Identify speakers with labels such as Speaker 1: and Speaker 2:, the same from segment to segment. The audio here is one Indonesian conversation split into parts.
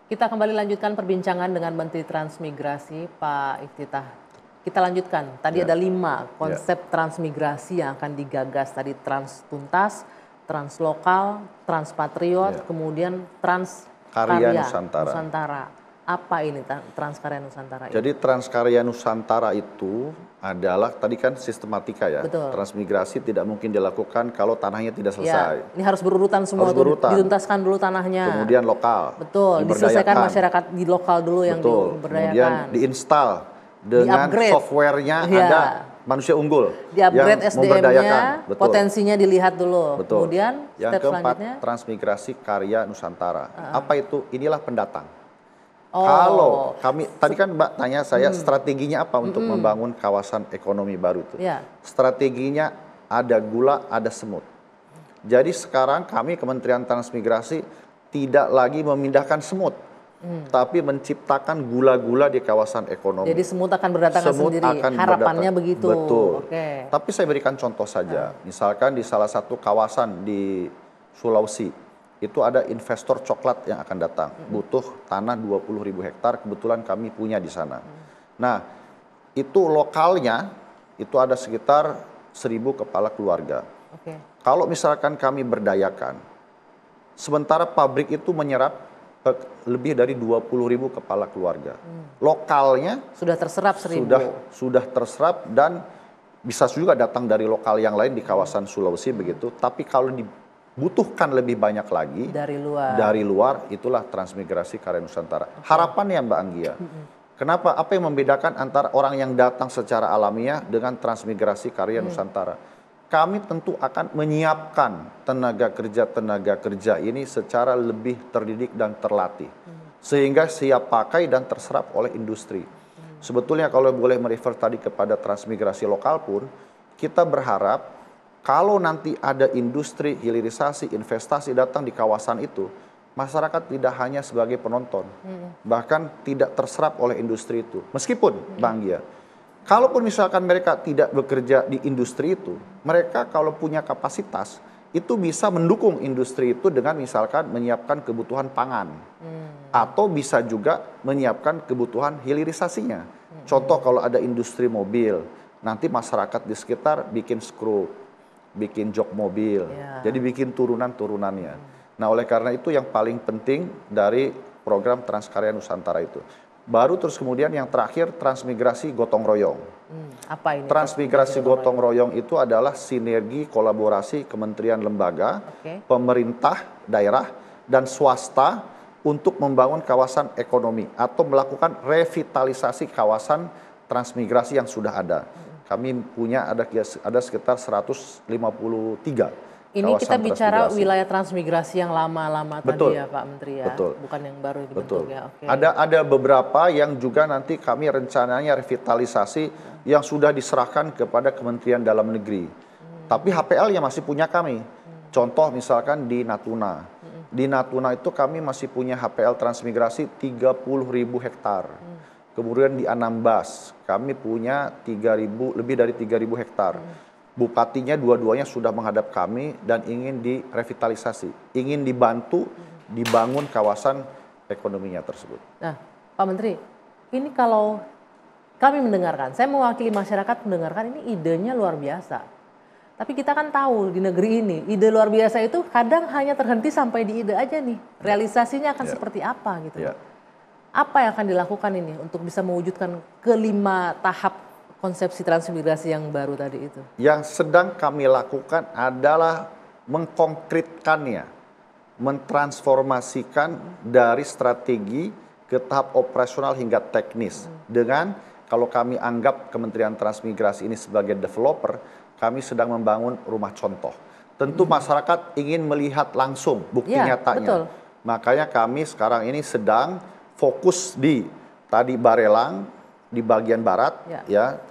Speaker 1: Kita kembali lanjutkan perbincangan dengan Menteri Transmigrasi, Pak Iftitah. Kita lanjutkan, tadi ada 5 konsep transmigrasi yang akan digagas. Tadi Transtuntas, Translokal, Transpatriot, kemudian Transkarya Nusantara. Apa ini Transkarya Nusantara?
Speaker 2: Jadi Transkarya Nusantara itu adalah, tadi kan sistematika ya.
Speaker 1: Betul.
Speaker 2: Transmigrasi tidak mungkin dilakukan kalau tanahnya tidak selesai.
Speaker 1: Ini harus berurutan semua, dituntaskan dulu tanahnya.
Speaker 2: Kemudian lokal.
Speaker 1: Betul, diselesaikan masyarakat di lokal dulu yang diberdayakan.
Speaker 2: Kemudian diinstal dengan softwarenya ada manusia unggul.
Speaker 1: Di-upgrade SDM-nya, potensinya dilihat dulu. Kemudian
Speaker 2: yang keempat, transmigrasi karya Nusantara. Apa itu? Inilah pendatang. Kalau kami, tadi kan Mbak tanya saya strateginya apa untuk membangun kawasan ekonomi baru itu. Strateginya ada gula, ada semut. Jadi sekarang kami Kementerian Transmigrasi tidak lagi memindahkan semut, tapi menciptakan gula-gula di kawasan ekonomi.
Speaker 1: Jadi semut akan berdatangan sendiri, harapannya begitu.
Speaker 2: Betul. Tapi saya berikan contoh saja, misalkan di salah satu kawasan di Sulawesi, itu ada investor coklat yang akan datang, butuh tanah 20.000 hektar, kebetulan kami punya di sana. Nah, itu lokalnya, itu ada sekitar 1.000 kepala keluarga. Kalau misalkan kami berdayakan, sementara pabrik itu menyerap lebih dari 20.000 kepala keluarga. Lokalnya
Speaker 1: sudah terserap 1.000.
Speaker 2: Sudah terserap dan bisa juga datang dari lokal yang lain di kawasan Sulawesi begitu. Tapi kalau dibutuhkan lebih banyak lagi dari luar, itulah transmigrasi karya Nusantara. Harapannya Mbak Anggia, kenapa? Apa yang membedakan antara orang yang datang secara alamiah dengan transmigrasi karya Nusantara? Kami tentu akan menyiapkan tenaga kerja ini secara lebih terdidik dan terlatih, sehingga siap pakai dan terserap oleh industri. Sebetulnya kalau boleh merefer tadi kepada transmigrasi lokal pun, kita berharap kalau nanti ada industri, hilirisasi, investasi datang di kawasan itu, masyarakat tidak hanya sebagai penonton, bahkan tidak terserap oleh industri itu. Meskipun, Bang Gia, kalaupun misalkan mereka tidak bekerja di industri itu, mereka kalau punya kapasitas, itu bisa mendukung industri itu dengan misalkan menyiapkan kebutuhan pangan. Atau bisa juga menyiapkan kebutuhan hilirisasinya. Contoh kalau ada industri mobil, nanti masyarakat di sekitar bikin skru, bikin jok mobil, jadi bikin turunan-turunannya. Nah, oleh karena itu yang paling penting dari program Transkarya Nusantara itu. Baru terus kemudian yang terakhir transmigrasi gotong royong.
Speaker 1: Apa ini?
Speaker 2: Transmigrasi gotong royong itu adalah sinergi kolaborasi kementerian lembaga, pemerintah daerah dan swasta untuk membangun kawasan ekonomi atau melakukan revitalisasi kawasan transmigrasi yang sudah ada. Kami punya ada sekitar 153.
Speaker 1: Ini kita bicara wilayah transmigrasi yang lama-lama tadi ya Pak Menteri ya, bukan yang baru dibentuk ya.
Speaker 2: Ada beberapa yang juga nanti kami rencananya revitalisasi yang sudah diserahkan kepada Kementerian Dalam Negeri. Tapi HPL-nya masih punya kami. Contoh misalkan di Natuna. Di Natuna itu kami masih punya HPL transmigrasi 30.000 hektar. Kemudian di Anambas, kami punya lebih dari 3.000 hektar. Bupatinya dua-duanya sudah menghadap kami dan ingin direvitalisasi, ingin dibantu dibangun kawasan ekonominya tersebut.
Speaker 1: Nah, Pak Menteri, ini kalau kami mendengarkan, saya mewakili masyarakat mendengarkan ini idenya luar biasa. Tapi kita kan tahu di negeri ini, ide luar biasa itu kadang hanya terhenti sampai di ide aja nih. Realisasinya akan seperti apa gitu. Apa yang akan dilakukan ini untuk bisa mewujudkan kelima tahap konsepsi transmigrasi yang baru tadi itu?
Speaker 2: Yang sedang kami lakukan adalah mengkonkretkannya, mentransformasikan dari strategi ke tahap operasional hingga teknis. Dengan kalau kami anggap Kementerian Transmigrasi ini sebagai developer, kami sedang membangun rumah contoh. Tentu masyarakat ingin melihat langsung bukti nyatanya. Makanya kami sekarang ini sedang fokus di tadi Barelang di bagian barat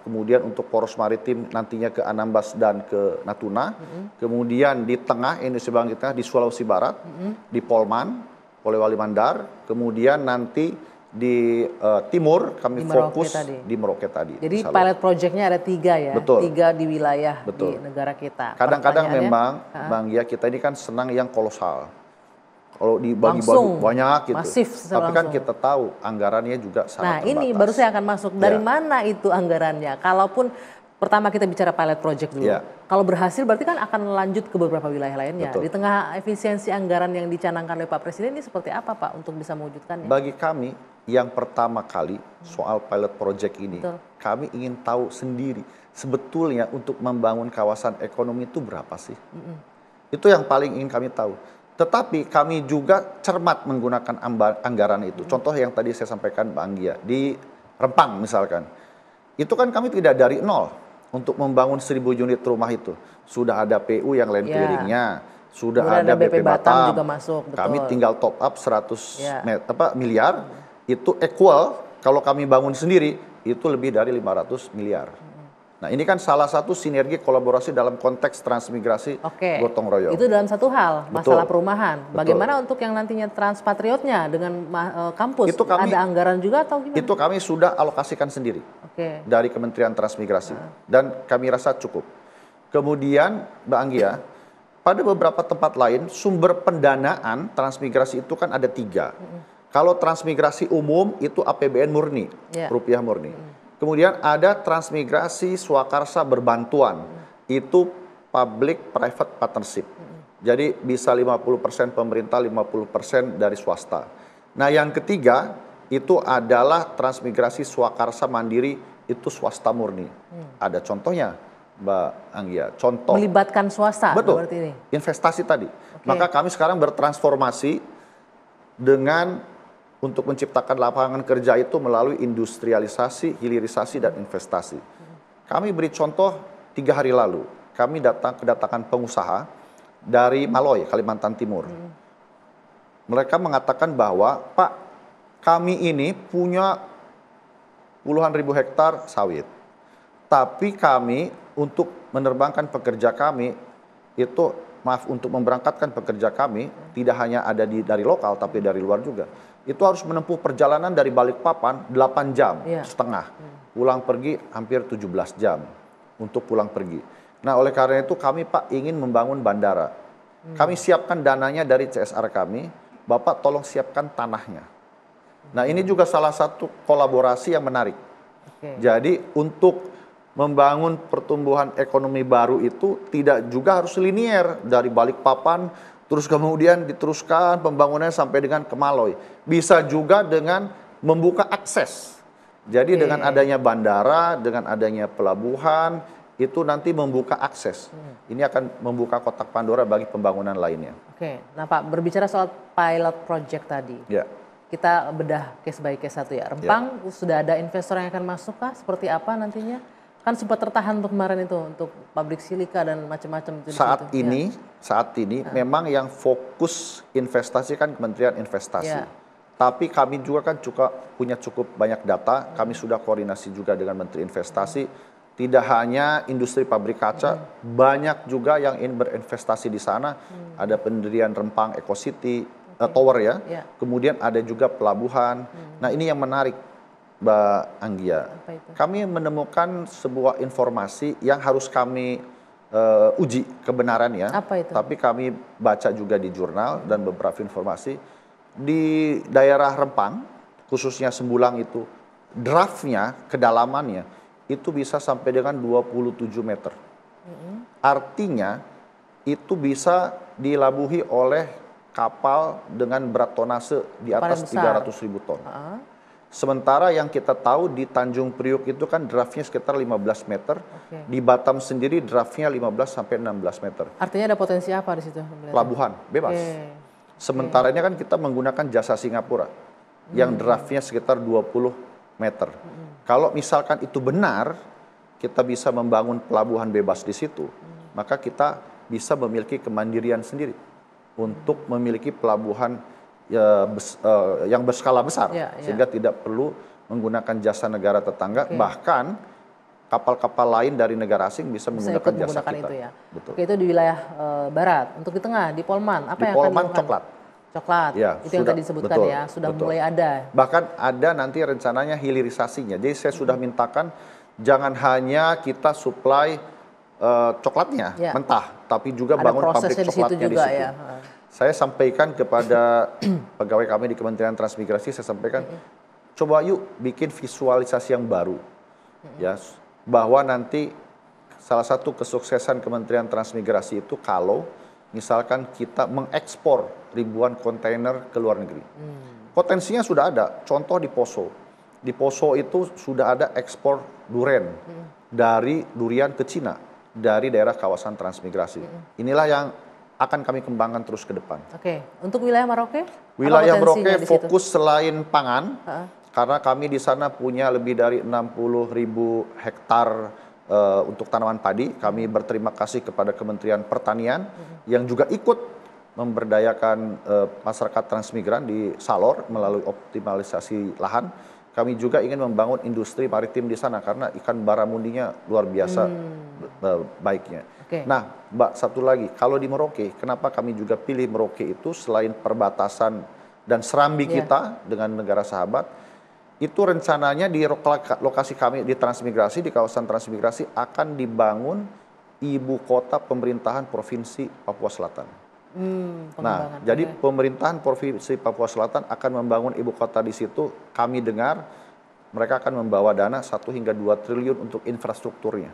Speaker 2: kemudian untuk poros maritim nantinya ke Anambas dan ke Natuna, kemudian di tengah Indonesia bagian tengah di Sulawesi Barat, di Polman, Polewali Mandar, kemudian nanti di timur kami fokus di Merauke tadi.
Speaker 1: Jadi pilot projectnya ada 3 ya, 3 di wilayah di negara kita.
Speaker 2: Kadang-kadang memang Bang Gia kita ini kan senang yang kolosal. Kalau dibagi-bagi banyak gitu.
Speaker 1: Masif,
Speaker 2: tapi kan kita tahu anggarannya juga sangat terbatas.
Speaker 1: Nah ini baru saya akan masuk. Dari mana itu anggarannya? Kalaupun pertama kita bicara pilot project dulu. Kalau berhasil berarti kan akan lanjut ke beberapa wilayah lainnya. Betul. Di tengah efisiensi anggaran yang dicanangkan oleh Pak Presiden ini seperti apa Pak untuk bisa mewujudkannya?
Speaker 2: Bagi kami yang pertama kali soal pilot project ini, kami ingin tahu sendiri sebetulnya untuk membangun kawasan ekonomi itu berapa sih? Itu yang paling ingin kami tahu. Tetapi kami juga cermat menggunakan anggaran itu. Contoh yang tadi saya sampaikan Mbak Anggia, di Rempang misalkan. Itu kan kami tidak dari nol untuk membangun 1.000 unit rumah itu. Sudah ada PU yang land clearingnya, sudah ada BP Batam
Speaker 1: juga masuk. Betul.
Speaker 2: Kami tinggal top up 100 miliar, itu equal kalau kami bangun sendiri, itu lebih dari 500 miliar. Nah ini kan salah satu sinergi kolaborasi dalam konteks transmigrasi gotong royong.
Speaker 1: Itu dalam satu hal, masalah perumahan. Bagaimana untuk yang nantinya transpatriotnya dengan kampus? Itu kami, ada anggaran juga atau gimana?
Speaker 2: Itu kami sudah alokasikan sendiri dari Kementerian Transmigrasi. Dan kami rasa cukup. Kemudian Mbak Anggia, pada beberapa tempat lain sumber pendanaan transmigrasi itu kan ada 3. Kalau transmigrasi umum itu APBN murni, rupiah murni. Kemudian ada transmigrasi swakarsa berbantuan, itu public private partnership. Jadi bisa 50% pemerintah, 50% dari swasta. Nah yang ketiga itu adalah transmigrasi swakarsa mandiri, itu swasta murni. Ada contohnya Mbak Anggia, contoh.
Speaker 1: Melibatkan swasta.
Speaker 2: Betul, ini. Investasi tadi. Maka kami sekarang bertransformasi dengan untuk menciptakan lapangan kerja itu melalui industrialisasi, hilirisasi, dan investasi. Kami beri contoh 3 hari lalu. Kami kedatangan pengusaha dari Maloy, Kalimantan Timur. Mereka mengatakan bahwa, Pak, kami ini punya puluhan ribu hektar sawit. Tapi kami untuk menerbangkan pekerja kami, untuk memberangkatkan pekerja kami, tidak hanya ada dari lokal, tapi dari luar juga. Itu harus menempuh perjalanan dari Balikpapan 8 jam setengah. Pulang pergi hampir 17 jam untuk pulang pergi. Nah oleh karena itu kami Pak ingin membangun bandara. Kami siapkan dananya dari CSR kami, Bapak tolong siapkan tanahnya. Nah ini juga salah satu kolaborasi yang menarik. Jadi untuk membangun pertumbuhan ekonomi baru itu tidak juga harus linier dari Balikpapan, terus kemudian diteruskan pembangunannya sampai dengan ke Maloy. Bisa juga dengan membuka akses. Jadi dengan adanya bandara, dengan adanya pelabuhan, itu nanti membuka akses. Ini akan membuka kotak Pandora bagi pembangunan lainnya.
Speaker 1: Nah Pak, berbicara soal pilot project tadi. Kita bedah case by case satu ya. Rempang sudah ada investor yang akan masuk kah? Seperti apa nantinya? Kan sempat tertahan untuk kemarin itu untuk pabrik silika dan macam-macam.
Speaker 2: Saat ini memang yang fokus investasi kan Kementerian Investasi. Tapi kami juga kan punya cukup banyak data. Kami sudah koordinasi juga dengan Menteri Investasi. Tidak hanya industri pabrik kaca, banyak juga yang ingin berinvestasi di sana. Ada pendirian Rempang Eco City Tower ya. Kemudian ada juga pelabuhan. Nah ini yang menarik. Mbak Anggia, kami menemukan sebuah informasi yang harus kami uji kebenarannya. Tapi kami baca juga di jurnal dan beberapa informasi di daerah Rempang, khususnya Sembulang itu, draftnya, kedalamannya itu bisa sampai dengan 27 meter. Artinya itu bisa dilabuhi oleh kapal dengan berat tonase di atas 300.000 ton. Sementara yang kita tahu di Tanjung Priuk itu kan draftnya sekitar 15 meter. Di Batam sendiri draftnya 15 sampai 16 meter.
Speaker 1: Artinya ada potensi apa di situ?
Speaker 2: Pelabuhan, bebas. Sementara ini kan kita menggunakan jasa Singapura. Yang draftnya sekitar 20 meter. Kalau misalkan itu benar, kita bisa membangun pelabuhan bebas di situ. Maka kita bisa memiliki kemandirian sendiri. Untuk memiliki pelabuhan yang berskala besar, sehingga tidak perlu menggunakan jasa negara tetangga, bahkan kapal-kapal lain dari negara asing bisa menggunakan jasa kita.
Speaker 1: Itu ya. Betul. Itu di wilayah barat. Untuk di tengah, di Polman, apa yang akan
Speaker 2: Polman coklat.
Speaker 1: Coklat, itu yang tadi disebutkan sudah mulai ada.
Speaker 2: Bahkan ada nanti rencananya hilirisasinya. Jadi saya sudah mintakan jangan hanya kita supply coklatnya mentah, tapi juga bangun pabrik coklatnya di situ. Saya sampaikan kepada pegawai kami di Kementerian Transmigrasi, saya sampaikan, coba yuk bikin visualisasi yang baru, ya, bahwa nanti salah satu kesuksesan Kementerian Transmigrasi itu kalau misalkan kita mengekspor ribuan kontainer ke luar negeri. Potensinya sudah ada, contoh di Poso. Di Poso itu sudah ada ekspor duren dari durian ke Cina, dari daerah kawasan transmigrasi. Inilah yang akan kami kembangkan terus ke depan.
Speaker 1: Oke, untuk wilayah Merauke?
Speaker 2: Wilayah Merauke fokus selain pangan, karena kami di sana punya lebih dari 60.000 hektar untuk tanaman padi. Kami berterima kasih kepada Kementerian Pertanian yang juga ikut memberdayakan masyarakat transmigran di Salor melalui optimalisasi lahan. Kami juga ingin membangun industri maritim di sana karena ikan baramundinya luar biasa baiknya. Nah, Mbak, satu lagi, kalau di Merauke, kenapa kami juga pilih Merauke itu selain perbatasan dan serambi kita dengan negara sahabat, itu rencananya di lokasi kami di transmigrasi, di kawasan transmigrasi akan dibangun ibu kota pemerintahan Provinsi Papua Selatan. Nah, jadi pemerintahan Provinsi Papua Selatan akan membangun ibu kota di situ. Kami dengar mereka akan membawa dana 1 hingga 2 triliun untuk infrastrukturnya.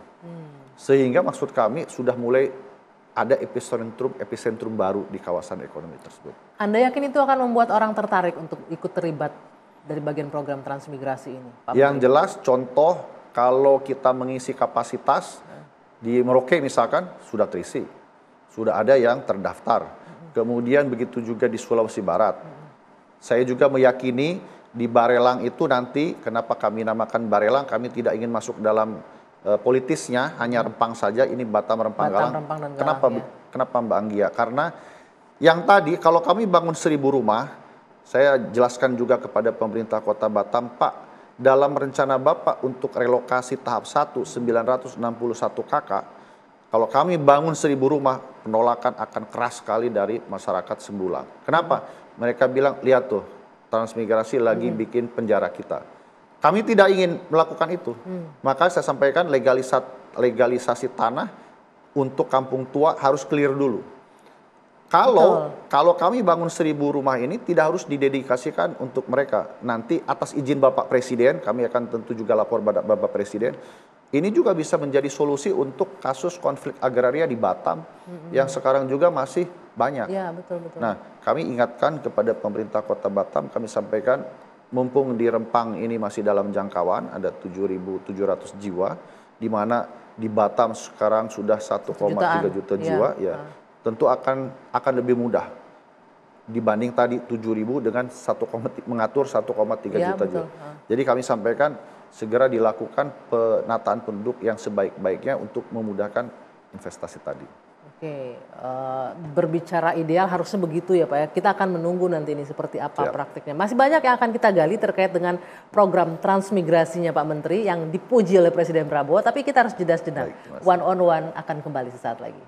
Speaker 2: Sehingga maksud kami sudah mulai ada epicentrum baru di kawasan ekonomi tersebut.
Speaker 1: Anda yakin itu akan membuat orang tertarik untuk ikut terlibat dari bagian program transmigrasi ini, Pak?
Speaker 2: Yang jelas contoh kalau kita mengisi kapasitas di Merauke misalkan sudah terisi, sudah ada yang terdaftar. Kemudian begitu juga di Sulawesi Barat. Saya juga meyakini di Barelang itu nanti, kenapa kami namakan Barelang, kami tidak ingin masuk dalam politisnya, hanya Rempang saja, ini Batam, Rempang, Galang. Kenapa Mbak Anggia? Karena yang tadi kalau kami bangun 1.000 rumah, saya jelaskan juga kepada pemerintah Kota Batam, Pak, dalam rencana Bapak untuk relokasi tahap 1, 961 kakak, kalau kami bangun 1.000 rumah, penolakan akan keras sekali dari masyarakat Sembulang. Kenapa? Mereka bilang, lihat tuh, transmigrasi lagi bikin penjara kita. Kami tidak ingin melakukan itu. Maka saya sampaikan legalisasi tanah untuk kampung tua harus clear dulu. Kalau kami bangun 1.000 rumah ini tidak harus didedikasikan untuk mereka. Nanti atas izin Bapak Presiden, kami akan tentu juga lapor pada Bapak Presiden. Ini juga bisa menjadi solusi untuk kasus konflik agraria di Batam yang sekarang juga masih banyak.
Speaker 1: Ya, betul.
Speaker 2: Nah, kami ingatkan kepada pemerintah Kota Batam, kami sampaikan mumpung di Rempang ini masih dalam jangkauan, ada 7.700 jiwa, di mana di Batam sekarang sudah 1,3 juta jiwa, ya tentu akan lebih mudah dibanding tadi 7.000 dengan mengatur 1,3 juta jiwa. Jadi kami sampaikan segera dilakukan penataan penduduk yang sebaik-baiknya untuk memudahkan investasi tadi.
Speaker 1: Oke, berbicara ideal harusnya begitu ya Pak ya. Kita akan menunggu nanti ini seperti apa praktiknya. Masih banyak yang akan kita gali terkait dengan program transmigrasinya Pak Menteri yang dipuji oleh Presiden Prabowo. Tapi kita harus jeda sejenak. One on One akan kembali sesaat lagi.